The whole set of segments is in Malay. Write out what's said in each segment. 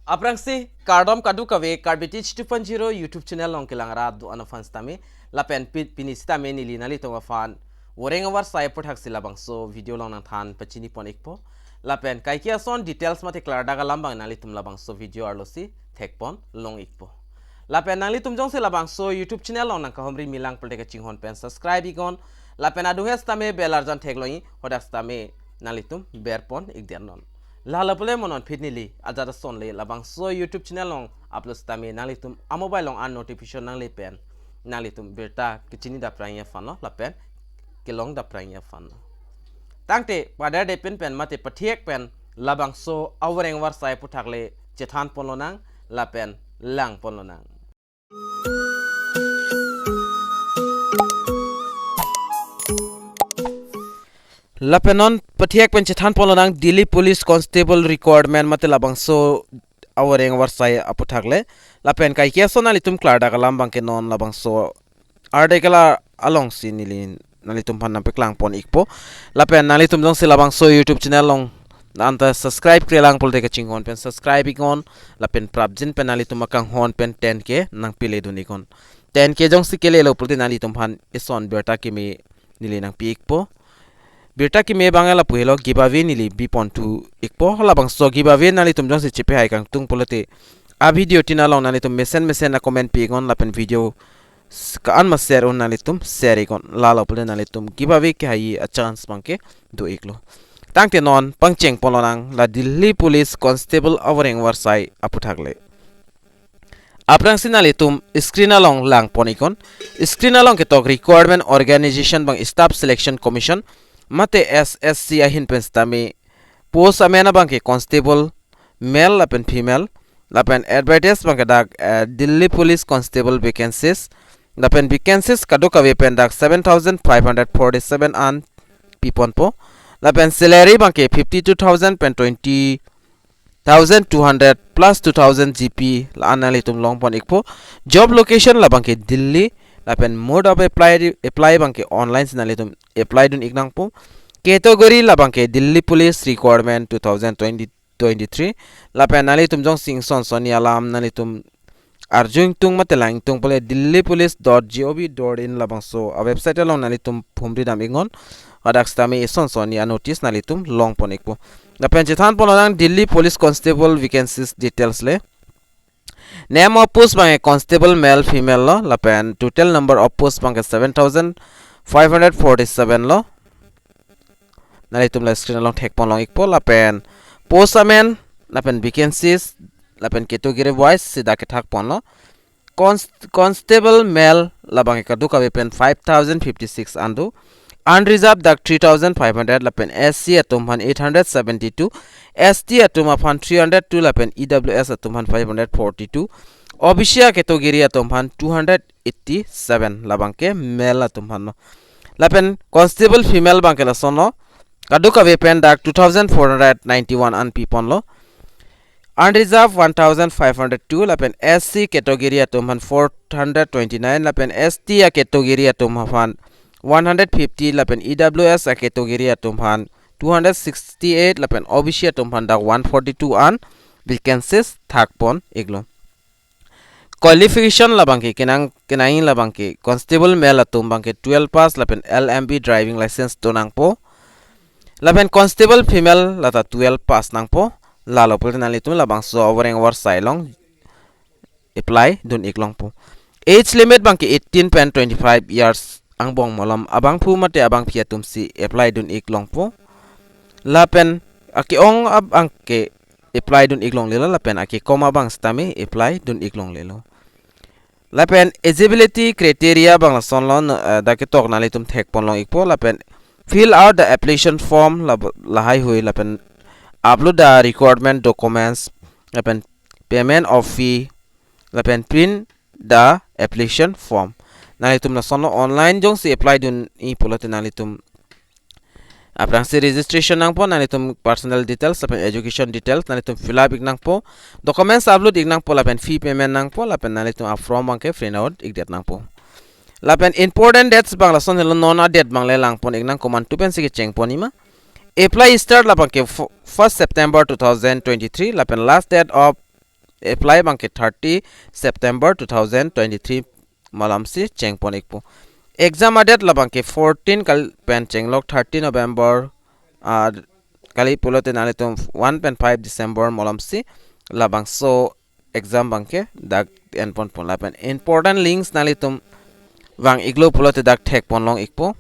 Aprangsi KARDOM kadu kawe Karbitich 2.0 YouTube channel long kilang rad do ano fans tami lapen pinista me nili nali to fan woreng war sai PAKLANG LABANGSO video long nang than pachini pon ikpo lapen kai kia son details mate klar daga lambang nali tum LABANGSO video arlosi thekpon long ikpo lapen nali tum jong se LABANGSO YouTube channel long nang kahomri milang pelte chinghon pen subscribe igon lapen adu hes tame belarjan thekloi hodas tame nali tum berpon ikdernon Lala pule monon fitnili ajara sonle LABANGSO YouTube channel long upload stami nalitum a mobile long an notification nang le pen nalitum berta kichini da pranya fano la pen kilong da pranya fano tangte pada de pen mate pathiek pen LABANGSO awreng war sai puthakle chethan polonang la pen lang polonang Lapenon patiak pencethan polonang Delhi Police Constable Recruitment mate LABANGSO awreng warsai aputhakle lapen kai kia sona litum klarda kalam bangke non LABANGSO artikala along sinilin nalitum panam PAKLANG pon ikpo lapen nalitum dong si LABANGSO YouTube channel long anta subscribe krelang polte ka chingon pen subscribe ikon lapen prabjin pen nalitum akang hon pen 10k nang pile dunikon 10k jong si kele lo polte nalitum pan ison berta kimi nili nang pikpo Birta ki me bangala puhelo giveaway nili B.2 ikpo LABANGSO giveaway nali tum jong se chipe hai kang tung polate a video tina long nali tum mesen na comment pigon lapen video ka an ma share on nali tum share ikon lalo pole nali tum giveaway ke hai a chance bangke do iklo tangte non pangcheng polonang la Delhi Police Constable awreng warsai aputhakle aprang sinali tum screen along lang ponikon screen along ke tok requirement organization bang staff selection commission mate SSC ahin penstami post amena bangke constable male lapen female lapen advertise bangke dak Delhi Police Constable vacancies lapen vacancies kadoka wepen dak 7547 an pipon po lapen salary bangke 52000 pen 20200 plus 2000 GP la anali tum long pon ikpo job location la bangke Delhi lapen mode of apply bangke online sinalitum apply dun ignang po category la bangke Delhi Police Requirement 2023 lapen nalitum jong sing son sonia lam nalitum arjung tung matelang tung pole delhipolice.gov.in LABANGSO a website along nalitum phumri dam ingon adak stami son sonia notice nalitum long ponik po lapen chethan polonang Delhi Police Constable vacancies details le Name of post bang constable male female lo lapen total number of post bang 7547 lo nalitum la screen along thek pon long ikpo lapen post amen lapen vacancies lapen category wise sida ke thak pon lo constable male labang ka duka wepen 5056 andu unreserved dak 3500 lapen SC atum 872 ST atum 302 lapen EWS atum 542 OBC category atum 287 labangke male atum lapen constable female bangke la sono kaduka wepen dak 2491 an pipon lo unreserved 1502 lapen SC category atum 429 lapen ST category atum 150 lapen EWS a category atumhan 268 lapen OBC atumhan da 142 an vacancies thakpon iglo qualification labangke kenang labangke constable male atum bangke 12 pass lapen LMB driving license tonangpo lapen constable female lata 12 pass nangpo lalo pulnalitum LABANGSO awreng war sailong apply dun iklongpo age limit bangke 18.25 years ang bong molam abang pu mate abang piatum si apply dun iklong po lapen aki ong abang ke apply dun iklong lelo lapen aki koma bang stami apply dun iklong lelo lapen eligibility criteria bang lason lon dake tok na litum thek pon long ikpo lapen fill out the application form lahai hui lapen upload the requirement documents lapen payment of fee lapen print the application form nalitum na sono online jong si apply dun I pulote nalitum aprang si registration nang po nalitum personal details lapen education details nalitum fill up ignang po documents upload ignang po lapen fee payment nang po lapen nalitum up from bangke free note igdet nang po lapen important dates bang lason helo nona date bang lelang pon ignang koman tupen sige cheng ponima apply start lapan ke 1st September 2023 lapen last date of apply bangke 30 September 2023 malam si chengpon ikpo exam date la bangke 14 kal pen chenglok 30 November kali pulote nalitum 1.5 December malam si labangso exam bangke dak enpon pon lapen important links nalitum wang iglo pulote dak thek ponlong ikpo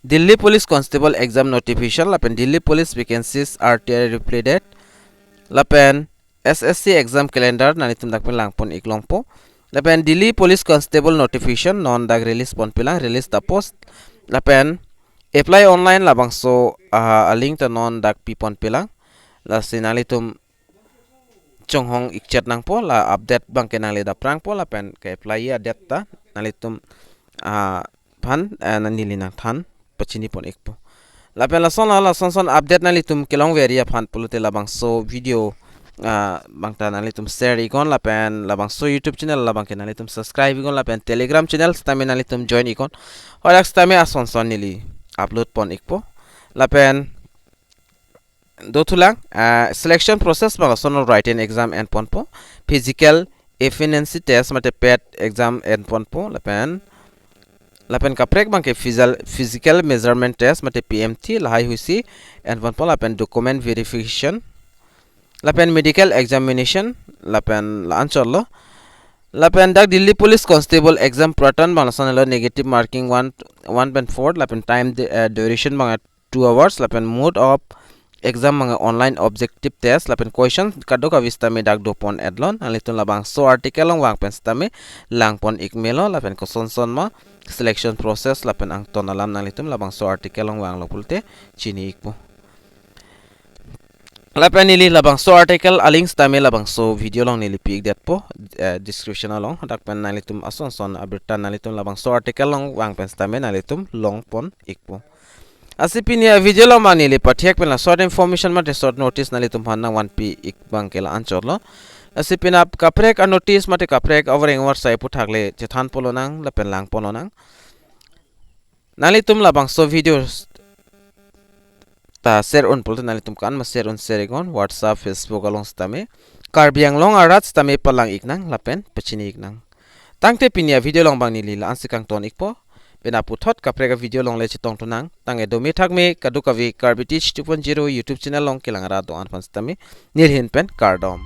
Delhi Police Constable exam notification lapen Delhi Police vacancies RTI reply date lapen SSC exam calendar nanitum dak pen langpon iklongpo lapen Delhi Police Constable notification non dak release pon pilang release the post lapen apply online labangso a link to non dak pipon pilang la sinalitum chonghong ikchat nang po la update bang ke nang le da prang po la pen ke apply ya data nalitum pan nanili nang than pachini pon ekpo la pen la son update nalitum kelong veria pan pulute la bang so video bangta nalitum share ikon la pen la bang so YouTube channel la bang ke nalitum subscribe ikon la pen Telegram channel stame nalitum join ikon horak stame ason nili upload pon ekpo la pen dotulang selection process bang sonal written exam and ponpo physical efficiency test mate pet exam and ponpo lapen kaprek bang ke physical measurement test mate PMT lahai huisi and ponpo lapen document verification lapen medical examination lapen lanchollo lapen dak Delhi Police Constable exam pattern bang sonalo negative marking 1.4 lapen time duration bang 2 hours lapen mode of exam mga online objective test lapen question kadok avistame dak dopon adlon alitun labang so article long wang penstame langpon ikmelo lapen ko son ma selection process lapen ang tonalam nalitum labang so article long wang lopulte chini ikpo lapen nili labang so article aling stame labang so video long nili pig dat po description long dak pen nalitum ason abertan nalitum labang so article long wang penstame nalitum long pon ikpo Asipinia video lo manili pathek pela short information mate short notice nali tumhanna 1p ikbang kela anchorlo asipina kaprek a notice mate kaprek overeng war sai puthakle chethan polonang lapen lang polonang nali tum labang so videos ta share on pol nali tum kan ma share on share gon WhatsApp Facebook along stame karbiang long arat stame palang iknang lapen pachini iknang tangte pinia video long bang nili la ansikang ton ikpo Bena puthot kaprega video long le chitong tunang tange domi thakme kadukavi karbitich 2.0 YouTube channel long kilangara do anfans tami nirhin pen kardom